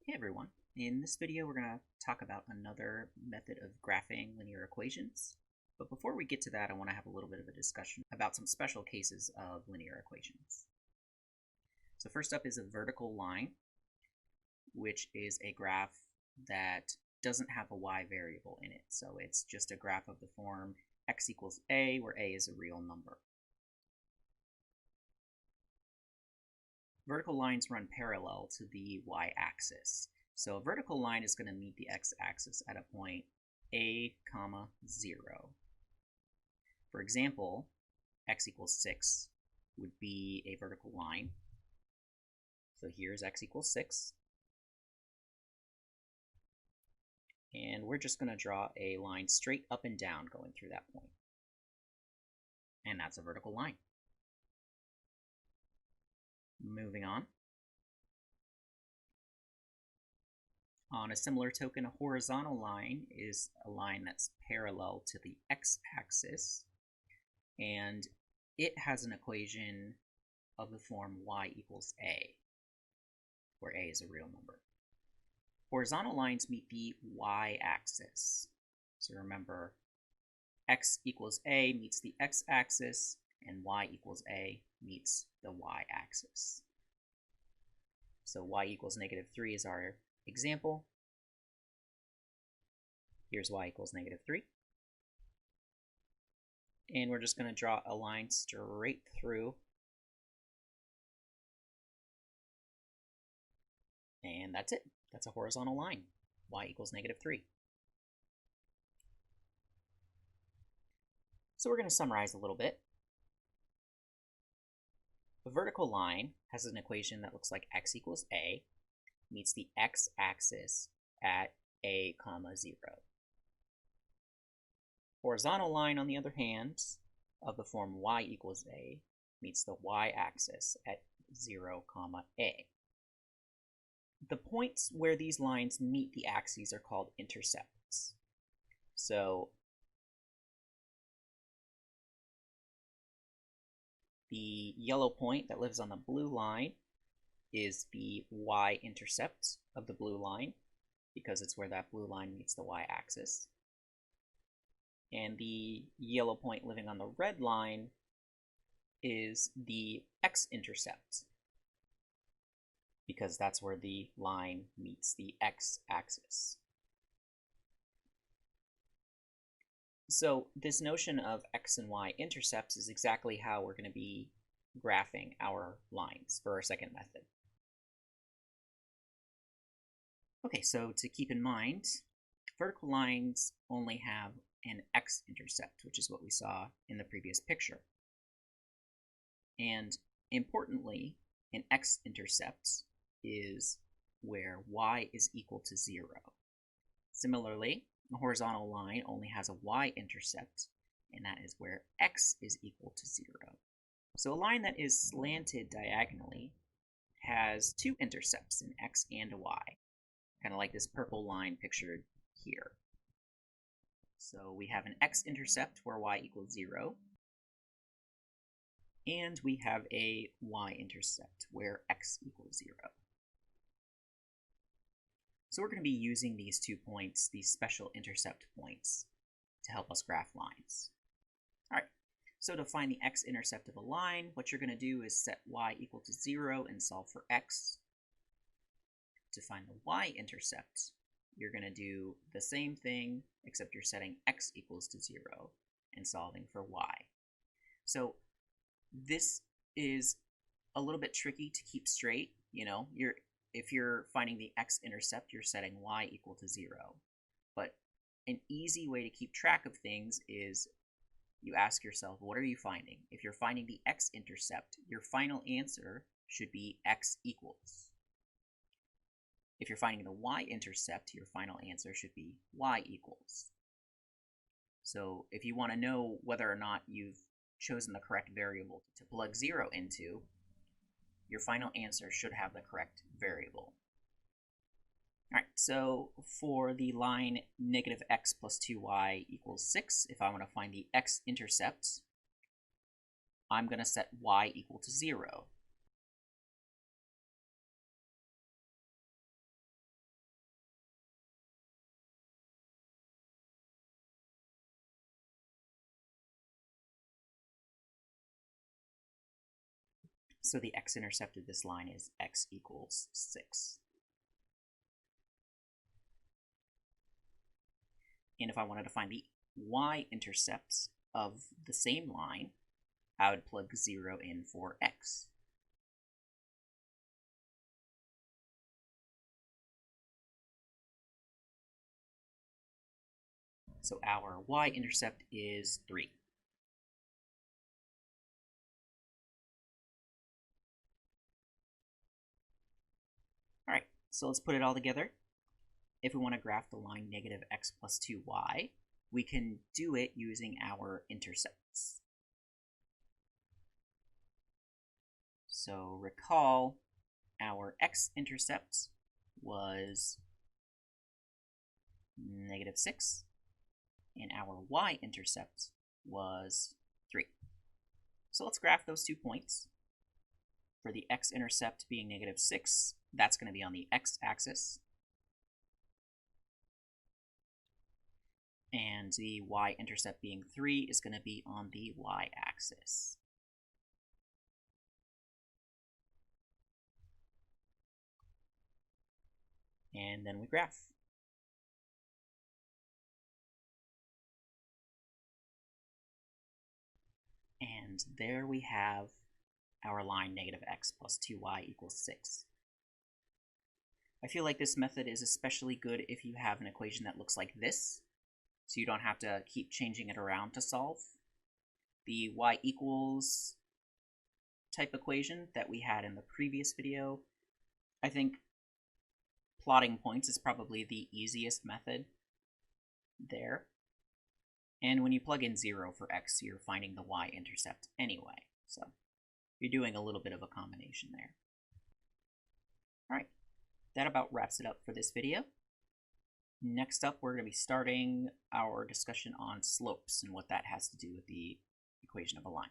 Hey everyone, in this video we're going to talk about another method of graphing linear equations. But before we get to that, I want to have a little bit of a discussion about some special cases of linear equations. So first up is a vertical line, which is a graph that doesn't have a y variable in it. So it's just a graph of the form x equals a, where a is a real number. Vertical lines run parallel to the y-axis. So a vertical line is going to meet the x-axis at a point a, 0. For example, x equals 6 would be a vertical line. So here's x equals 6. And we're just going to draw a line straight up and down going through that point. And that's a vertical line. Moving on. On a similar token, a horizontal line is a line that's parallel to the x-axis, and it has an equation of the form y equals a, where a is a real number. Horizontal lines meet the y-axis. So remember, x equals a meets the x-axis, and y equals a meets the y-axis. So y equals -3 is our example. Here's y equals -3. And we're just going to draw a line straight through. And that's it. That's a horizontal line. Y equals -3. So we're going to summarize a little bit. The vertical line has an equation that looks like x equals a, meets the x-axis at a, 0. Horizontal line, on the other hand, of the form y equals a, meets the y-axis at 0, a. The points where these lines meet the axes are called intercepts. So the yellow point that lives on the blue line is the y-intercept of the blue line, because it's where that blue line meets the y-axis. And the yellow point living on the red line is the x-intercept, because that's where the line meets the x-axis. So this notion of x and y intercepts is exactly how we're going to be graphing our lines for our second method. Okay, so to keep in mind, vertical lines only have an x-intercept, which is what we saw in the previous picture. And importantly, an x-intercept is where y is equal to 0. Similarly, the horizontal line only has a y-intercept, and that is where x is equal to 0. So a line that is slanted diagonally has two intercepts, an x and a y, kind of like this purple line pictured here. So we have an x-intercept where y equals 0, and we have a y-intercept where x equals 0. So we're going to be using these 2 points, these special intercept points, to help us graph lines. All right, so to find the x-intercept of a line, what you're going to do is set y equal to 0 and solve for x. To find the y-intercept, you're going to do the same thing, except you're setting x equals to 0 and solving for y. So this is a little bit tricky to keep straight. If you're finding the x-intercept, you're setting y equal to 0. But an easy way to keep track of things is you ask yourself, what are you finding? If you're finding the x-intercept, your final answer should be x equals. If you're finding the y-intercept, your final answer should be y equals. So if you want to know whether or not you've chosen the correct variable to plug 0 into, your final answer should have the correct variable. All right, so for the line -x plus 2y equals 6, if I want to find the x-intercept, I'm going to set y equal to 0. So the x-intercept of this line is x equals 6. And if I wanted to find the y-intercept of the same line, I would plug 0 in for x. So our y-intercept is 3. All right, so let's put it all together. If we want to graph the line negative x plus 2y, we can do it using our intercepts. So recall our x-intercept was negative 6, and our y-intercept was 3. So let's graph those 2 points. For the x-intercept being negative 6, that's going to be on the x-axis. And the y-intercept being 3 is going to be on the y-axis. And then we graph. And there we have our line negative x plus 2y equals 6. I feel like this method is especially good if you have an equation that looks like this, so you don't have to keep changing it around to solve. The y equals type equation that we had in the previous video, I think plotting points is probably the easiest method there. And when you plug in 0 for x, you're finding the y-intercept anyway. So you're doing a little bit of a combination there. All right, that about wraps it up for this video. Next up, we're going to be starting our discussion on slopes and what that has to do with the equation of a line.